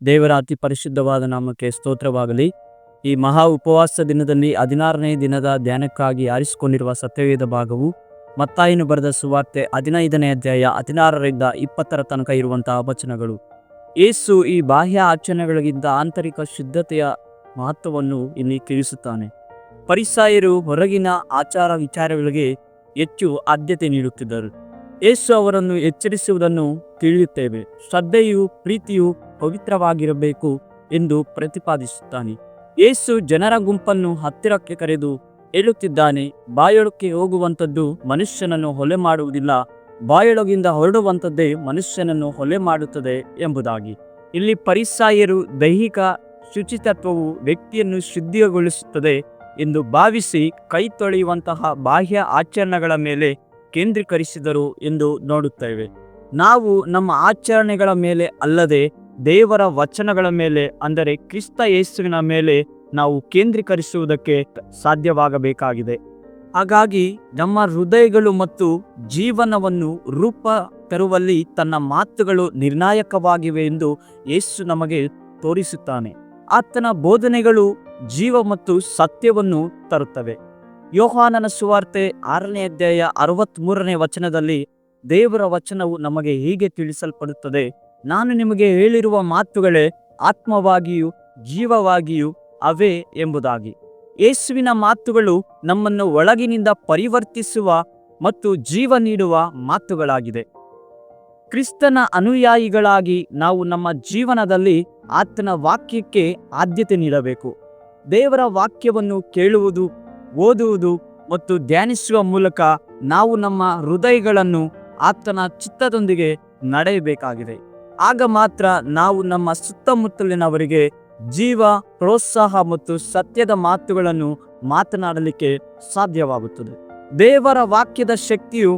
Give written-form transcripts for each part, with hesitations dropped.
ದೇವರ ಅತಿ ಪರಿಶುದ್ಧವಾದ ನಾಮಕ್ಕೆ ಸ್ತೋತ್ರವಾಗಲಿ. ಈ ಮಹಾ ಉಪವಾಸ ದಿನದಲ್ಲಿ 16ನೇ ದಿನದ ಧ್ಯಾನಕ್ಕಾಗಿ ಆರಿಸಿಕೊಂಡಿರುವ ಸತ್ಯವೇದ ಭಾಗವು ಮತ್ತಾಯನು ಬರೆದ ಸುವಾರ್ತೆ 15ನೇ ಅಧ್ಯಾಯ 16ರಿಂದ 20 ತನಕ ಇರುವಂತಹ ವಚನಗಳು. ಯೇಸು ಈ ಬಾಹ್ಯ ಆಚರಣೆಗಳಿಗಿಂತ ಆಂತರಿಕ ಶುದ್ಧತೆಯ ಮಹತ್ವವನ್ನು ಇಲ್ಲಿ ತಿಳಿಸುತ್ತಾನೆ. ಫರಿಸಾಯರು ಹೊರಗಿನ ಆಚಾರ ವಿಚಾರಗಳಿಗೆ ಹೆಚ್ಚು ಆದ್ಯತೆ ನೀಡುತ್ತಿದ್ದರು. ಯೇಸು ಅವರನ್ನು ಎಚ್ಚರಿಸುವುದನ್ನು ತಿಳಿಯುತ್ತೇವೆ. ಶ್ರದ್ಧೆಯು ಪ್ರೀತಿಯು ಪವಿತ್ರವಾಗಿರಬೇಕು ಎಂದು ಪ್ರತಿಪಾದಿಸುತ್ತಾನೆ. ಯೇಸು ಜನರ ಗುಂಪನ್ನು ಹತ್ತಿರಕ್ಕೆ ಕರೆದು ಹೇಳುತ್ತಿದ್ದಾನೆ, ಬಾಯೊಳಕ್ಕೆ ಹೋಗುವಂಥದ್ದು ಮನುಷ್ಯನನ್ನು ಹೊಲೆ ಮಾಡುವುದಿಲ್ಲ, ಬಾಯೊಳಗಿಂದ ಹೊರಡುವಂಥದ್ದೇ ಮನುಷ್ಯನನ್ನು ಹೊಲೆ ಮಾಡುತ್ತದೆ ಎಂಬುದಾಗಿ. ಇಲ್ಲಿ ಫರಿಸಾಯರು ದೈಹಿಕ ಶುಚಿತ್ವವು ವ್ಯಕ್ತಿಯನ್ನು ಶುದ್ಧಿಗೊಳಿಸುತ್ತದೆ ಎಂದು ಭಾವಿಸಿ ಕೈ ತೊಳೆಯುವಂತಹ ಬಾಹ್ಯ ಆಚರಣೆಗಳ ಮೇಲೆ ಕೇಂದ್ರೀಕರಿಸಿದರು ಎಂದು ನೋಡುತ್ತೇವೆ. ನಾವು ನಮ್ಮ ಆಚರಣೆಗಳ ಮೇಲೆ ಅಲ್ಲದೆ ದೇವರ ವಚನಗಳ ಮೇಲೆ, ಅಂದರೆ ಕ್ರಿಸ್ತ ಯೇಸುವಿನ ಮೇಲೆ ನಾವು ಕೇಂದ್ರೀಕರಿಸುವುದಕ್ಕೆ ಸಾಧ್ಯವಾಗಬೇಕಾಗಿದೆ. ಹಾಗಾಗಿ ನಮ್ಮ ಹೃದಯಗಳು ಮತ್ತು ಜೀವನವನ್ನು ರೂಪ ತರುವಲ್ಲಿ ತನ್ನ ಮಾತುಗಳು ನಿರ್ಣಾಯಕವಾಗಿವೆ ಎಂದು ಯೇಸು ನಮಗೆ ತೋರಿಸುತ್ತಾನೆ. ಆತನ ಬೋಧನೆಗಳು ಜೀವ ಮತ್ತು ಸತ್ಯವನ್ನು ತರುತ್ತವೆ. ಯೋಹಾನನ ಸುವಾರ್ತೆ 6ನೇ ಅಧ್ಯಾಯ 63ನೇ ವಚನದಲ್ಲಿ ದೇವರ ವಚನವು ನಮಗೆ ಹೀಗೆ ತಿಳಿಸಲ್ಪಡುತ್ತದೆ, ನಾನು ನಿಮಗೆ ಹೇಳಿರುವ ಮಾತುಗಳೇ ಆತ್ಮವಾಗಿಯೂ ಜೀವವಾಗಿಯೂ ಅವೇ ಎಂಬುದಾಗಿ. ಯೇಸುವಿನ ಮಾತುಗಳು ನಮ್ಮನ್ನು ಒಳಗಿನಿಂದ ಪರಿವರ್ತಿಸುವ ಮತ್ತು ಜೀವ ನೀಡುವ ಮಾತುಗಳಾಗಿದೆ. ಕ್ರಿಸ್ತನ ಅನುಯಾಯಿಗಳಾಗಿ ನಾವು ನಮ್ಮ ಜೀವನದಲ್ಲಿ ಆತನ ವಾಕ್ಯಕ್ಕೆ ಆದ್ಯತೆ ನೀಡಬೇಕು. ದೇವರ ವಾಕ್ಯವನ್ನು ಕೇಳುವುದು, ಓದುವುದು ಮತ್ತು ಧ್ಯಾನಿಸುವ ಮೂಲಕ ನಾವು ನಮ್ಮ ಹೃದಯಗಳನ್ನು ಆತನ ಚಿತ್ತದೊಂದಿಗೆ ನಡೆಯಬೇಕಾಗಿದೆ. ಆಗ ಮಾತ್ರ ನಾವು ನಮ್ಮ ಸುತ್ತಮುತ್ತಲಿನವರಿಗೆ ಜೀವ, ಪ್ರೋತ್ಸಾಹ ಮತ್ತು ಸತ್ಯದ ಮಾತುಗಳನ್ನು ಮಾತನಾಡಲಿಕ್ಕೆ ಸಾಧ್ಯವಾಗುತ್ತದೆ. ದೇವರ ವಾಕ್ಯದ ಶಕ್ತಿಯು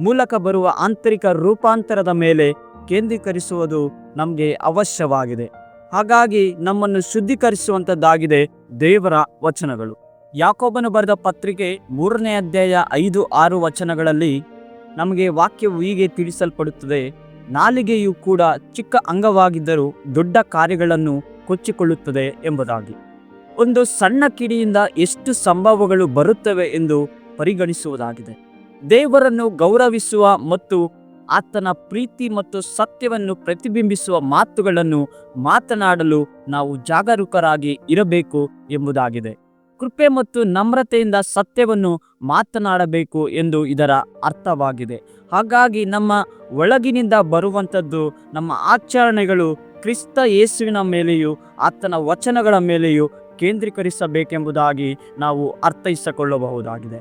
ಮೂಲಕ ಬರುವ ಆಂತರಿಕ ರೂಪಾಂತರದ ಮೇಲೆ ಕೇಂದ್ರೀಕರಿಸುವುದು ನಮಗೆ ಅವಶ್ಯವಾಗಿದೆ. ಹಾಗಾಗಿ ನಮ್ಮನ್ನು ಶುದ್ಧೀಕರಿಸುವಂಥದ್ದಾಗಿದೆ ದೇವರ ವಚನಗಳು. ಯಾಕೋಬನು ಬರೆದ ಪತ್ರಿಕೆ 3ನೇ ಅಧ್ಯಾಯ 5-6 ವಚನಗಳಲ್ಲಿ ನಮಗೆ ವಾಕ್ಯವು ಹೀಗೆ ತಿಳಿಸಲ್ಪಡುತ್ತದೆ, ನಾಲಿಗೆಯು ಕೂಡ ಚಿಕ್ಕ ಅಂಗವಾಗಿದ್ದರೂ ದೊಡ್ಡ ಕಾರ್ಯಗಳನ್ನು ಕೊಚ್ಚಿಕೊಳ್ಳುತ್ತದೆ ಎಂಬುದಾಗಿ. ಒಂದು ಸಣ್ಣ ಕಿಡಿಯಿಂದ ಎಷ್ಟು ಸಂಭವಗಳು ಬರುತ್ತವೆ ಎಂದು ಪರಿಗಣಿಸುವುದಾಗಿದೆ. ದೇವರನ್ನು ಗೌರವಿಸುವ ಮತ್ತು ಆತನ ಪ್ರೀತಿ ಮತ್ತು ಸತ್ಯವನ್ನು ಪ್ರತಿಬಿಂಬಿಸುವ ಮಾತುಗಳನ್ನು ಮಾತನಾಡಲು ನಾವು ಜಾಗರೂಕರಾಗಿ ಇರಬೇಕು ಎಂಬುದಾಗಿದೆ. ಕೃಪೆ ಮತ್ತು ನಮ್ರತೆಯಿಂದ ಸತ್ಯವನ್ನು ಮಾತನಾಡಬೇಕು ಎಂದು ಇದರ ಅರ್ಥವಾಗಿದೆ. ಹಾಗಾಗಿ ನಮ್ಮ ಒಳಗಿನಿಂದ ಬರುವಂಥದ್ದು, ನಮ್ಮ ಆಚರಣೆಗಳು ಕ್ರಿಸ್ತ ಯೇಸುವಿನ ಮೇಲೆಯೂ ಆತನ ವಚನಗಳ ಮೇಲೆಯೂ ಕೇಂದ್ರೀಕರಿಸಬೇಕೆಂಬುದಾಗಿ ನಾವು ಅರ್ಥೈಸಿಕೊಳ್ಳಬಹುದಾಗಿದೆ.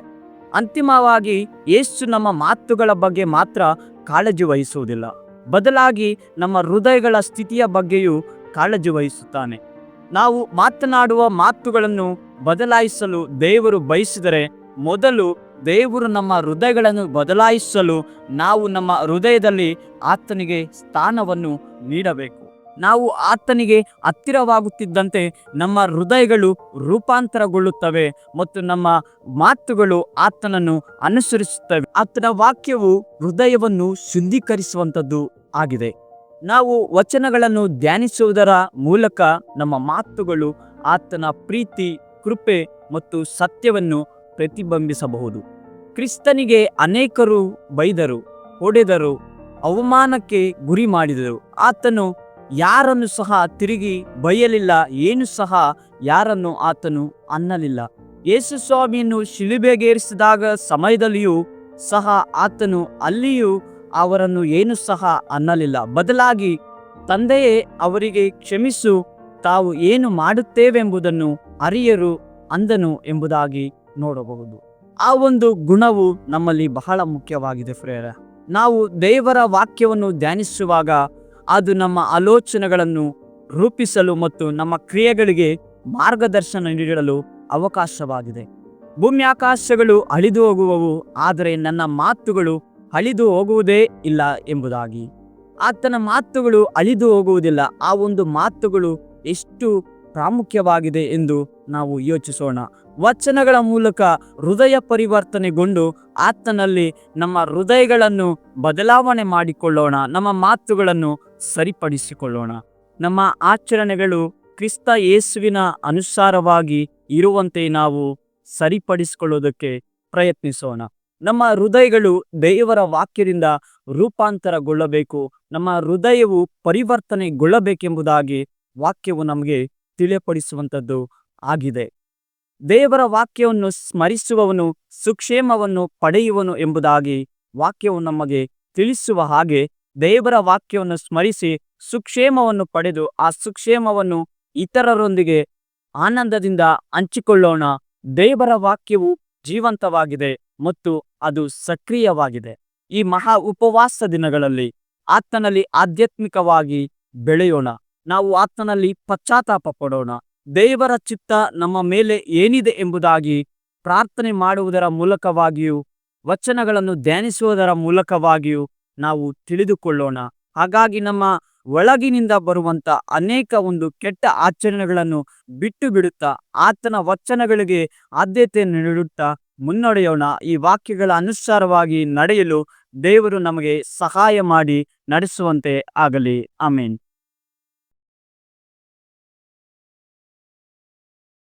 ಅಂತಿಮವಾಗಿ ಯೇಸು ನಮ್ಮ ಮಾತುಗಳ ಬಗ್ಗೆ ಮಾತ್ರ ಕಾಳಜಿ ವಹಿಸುವುದಿಲ್ಲ, ಬದಲಾಗಿ ನಮ್ಮ ಹೃದಯಗಳ ಸ್ಥಿತಿಯ ಬಗ್ಗೆಯೂ ಕಾಳಜಿ ವಹಿಸುತ್ತಾನೆ. ನಾವು ಮಾತನಾಡುವ ಮಾತುಗಳನ್ನು ಬದಲಾಯಿಸಲು ದೇವರು ಬಯಸಿದರೆ ಮೊದಲು ದೇವರು ನಮ್ಮ ಹೃದಯಗಳನ್ನು ಬದಲಾಯಿಸಲು ನಾವು ನಮ್ಮ ಹೃದಯದಲ್ಲಿ ಆತನಿಗೆ ಸ್ಥಾನವನ್ನು ನೀಡಬೇಕು. ನಾವು ಆತನಿಗೆ ಹತ್ತಿರವಾಗುತ್ತಿದ್ದಂತೆ ನಮ್ಮ ಹೃದಯಗಳು ರೂಪಾಂತರಗೊಳ್ಳುತ್ತವೆ ಮತ್ತು ನಮ್ಮ ಮಾತುಗಳು ಆತನನ್ನು ಅನುಸರಿಸುತ್ತವೆ. ಆತನ ವಾಕ್ಯವು ಹೃದಯವನ್ನು ಶುದ್ಧೀಕರಿಸುವಂಥದ್ದು ಆಗಿದೆ. ನಾವು ವಚನಗಳನ್ನು ಧ್ಯಾನಿಸುವುದರ ಮೂಲಕ ನಮ್ಮ ಮಾತುಗಳು ಆತನ ಪ್ರೀತಿ, ಕೃಪೆ ಮತ್ತು ಸತ್ಯವನ್ನು ಪ್ರತಿಬಿಂಬಿಸಬಹುದು. ಕ್ರಿಸ್ತನಿಗೆ ಅನೇಕರು ಬೈದರು, ಹೊಡೆದರು, ಅವಮಾನಕ್ಕೆ ಗುರಿ ಮಾಡಿದರು. ಆತನು ಯಾರನ್ನು ಸಹ ತಿರುಗಿ ಬೈಯಲಿಲ್ಲ, ಏನು ಸಹ ಯಾರನ್ನು ಆತನು ಅನ್ನಲಿಲ್ಲ. ಯೇಸು ಸ್ವಾಮಿಯನ್ನು ಶಿಲುಬೆಗೇರಿಸಿದಾಗ ಸಮಯದಲ್ಲಿಯೂ ಸಹ ಆತನು ಅಲ್ಲಿಯೂ ಅವರನ್ನು ಏನು ಸಹ ಅನ್ನಲಿಲ್ಲ. ಬದಲಾಗಿ ತಂದೆಯೇ ಅವರಿಗೆ ಕ್ಷಮಿಸು, ತಾವು ಏನು ಮಾಡುತ್ತೇವೆಂಬುದನ್ನು ಅರಿಯರು ಅಂದನು ಎಂಬುದಾಗಿ ನೋಡಬಹುದು. ಆ ಒಂದು ಗುಣವು ನಮ್ಮಲ್ಲಿ ಬಹಳ ಮುಖ್ಯವಾಗಿದೆ ಪ್ರಿಯರೇ. ನಾವು ದೇವರ ವಾಕ್ಯವನ್ನು ಧ್ಯಾನಿಸುವಾಗ ಅದು ನಮ್ಮ ಆಲೋಚನೆಗಳನ್ನು ರೂಪಿಸಲು ಮತ್ತು ನಮ್ಮ ಕ್ರಿಯೆಗಳಿಗೆ ಮಾರ್ಗದರ್ಶನ ನೀಡಲು ಅವಕಾಶವಾಗಿದೆ. ಭೂಮಿ ಆಕಾಶಗಳು ಅಳಿದು ಹೋಗುವವು, ಆದರೆ ನನ್ನ ಮಾತುಗಳು ಅಳಿದು ಹೋಗುವುದೇ ಇಲ್ಲ ಎಂಬುದಾಗಿ. ಆತನ ಮಾತುಗಳು ಅಳಿದು ಹೋಗುವುದಿಲ್ಲ. ಆ ಒಂದು ಮಾತುಗಳು ಎಷ್ಟು ಪ್ರಾಮುಖ್ಯವಾಗಿದೆ ಎಂದು ನಾವು ಯೋಚಿಸೋಣ. ವಚನಗಳ ಮೂಲಕ ಹೃದಯ ಪರಿವರ್ತನೆಗೊಂಡು ಆತನಲ್ಲಿ ನಮ್ಮ ಹೃದಯಗಳನ್ನು ಬದಲಾವಣೆ ಮಾಡಿಕೊಳ್ಳೋಣ. ನಮ್ಮ ಮಾತುಗಳನ್ನು ಸರಿಪಡಿಸಿಕೊಳ್ಳೋಣ. ನಮ್ಮ ಆಚರಣೆಗಳು ಕ್ರಿಸ್ತ ಯೇಸುವಿನ ಅನುಸಾರವಾಗಿ ಇರುವಂತೆ ನಾವು ಸರಿಪಡಿಸಿಕೊಳ್ಳೋದಕ್ಕೆ ಪ್ರಯತ್ನಿಸೋಣ. ನಮ್ಮ ಹೃದಯಗಳು ದೇವರ ವಾಕ್ಯದಿಂದ ರೂಪಾಂತರಗೊಳ್ಳಬೇಕು. ನಮ್ಮ ಹೃದಯವು ಪರಿವರ್ತನೆಗೊಳ್ಳಬೇಕೆಂಬುದಾಗಿ ವಾಕ್ಯವು ನಮಗೆ ತಿಳಿಯಪಡಿಸುವಂಥದ್ದು ಆಗಿದೆ. ದೇವರ ವಾಕ್ಯವನ್ನು ಸ್ಮರಿಸುವವನು ಸುಕ್ಷೇಮವನ್ನು ಪಡೆಯುವನು ಎಂಬುದಾಗಿ ವಾಕ್ಯವು ನಮಗೆ ತಿಳಿಸುವ ಹಾಗೆ ದೇವರ ವಾಕ್ಯವನ್ನು ಸ್ಮರಿಸಿ ಸುಕ್ಷೇಮವನ್ನು ಪಡೆದು ಆ ಸುಕ್ಷೇಮವನ್ನು ಇತರರೊಂದಿಗೆ ಆನಂದದಿಂದ ಹಂಚಿಕೊಳ್ಳೋಣ. ದೇವರ ವಾಕ್ಯವು ಜೀವಂತವಾಗಿದೆ ಮತ್ತು ಅದು ಸಕ್ರಿಯವಾಗಿದೆ. ಈ ಮಹಾ ಉಪವಾಸ ದಿನಗಳಲ್ಲಿ ಆತನಲ್ಲಿ ಆಧ್ಯಾತ್ಮಿಕವಾಗಿ ಬೆಳೆಯೋಣ. ನಾವು ಆತನಲ್ಲಿ ಪಶ್ಚಾತ್ತಾಪ ಪಡೋಣ. ದೇವರ ಚಿತ್ತ ನಮ್ಮ ಮೇಲೆ ಏನಿದೆ ಎಂಬುದಾಗಿ ಪ್ರಾರ್ಥನೆ ಮಾಡುವುದರ ಮೂಲಕವಾಗಿಯೂ ವಚನಗಳನ್ನು ಧ್ಯಾನಿಸುವುದರ ಮೂಲಕವಾಗಿಯೂ ನಾವು ತಿಳಿದುಕೊಳ್ಳೋಣ. ಹಾಗಾಗಿ ನಮ್ಮ ಒಳಗಿನಿಂದ ಬರುವಂತ ಅನೇಕ ಕೆಟ್ಟ ಆಚರಣೆಗಳನ್ನು ಬಿಟ್ಟು ಬಿಡುತ್ತಾ ಆತನ ವಚನಗಳಿಗೆ ಆದ್ಯತೆ ನೀಡುತ್ತಾ ಮುನ್ನಡೆಯೋಣ. ಈ ವಾಕ್ಯಗಳ ಅನುಸಾರವಾಗಿ ನಡೆಯಲು ದೇವರು ನಮಗೆ ಸಹಾಯ ಮಾಡಿ ನಡೆಸುವಂತೆ ಆಗಲಿ. ಆಮೆನ್.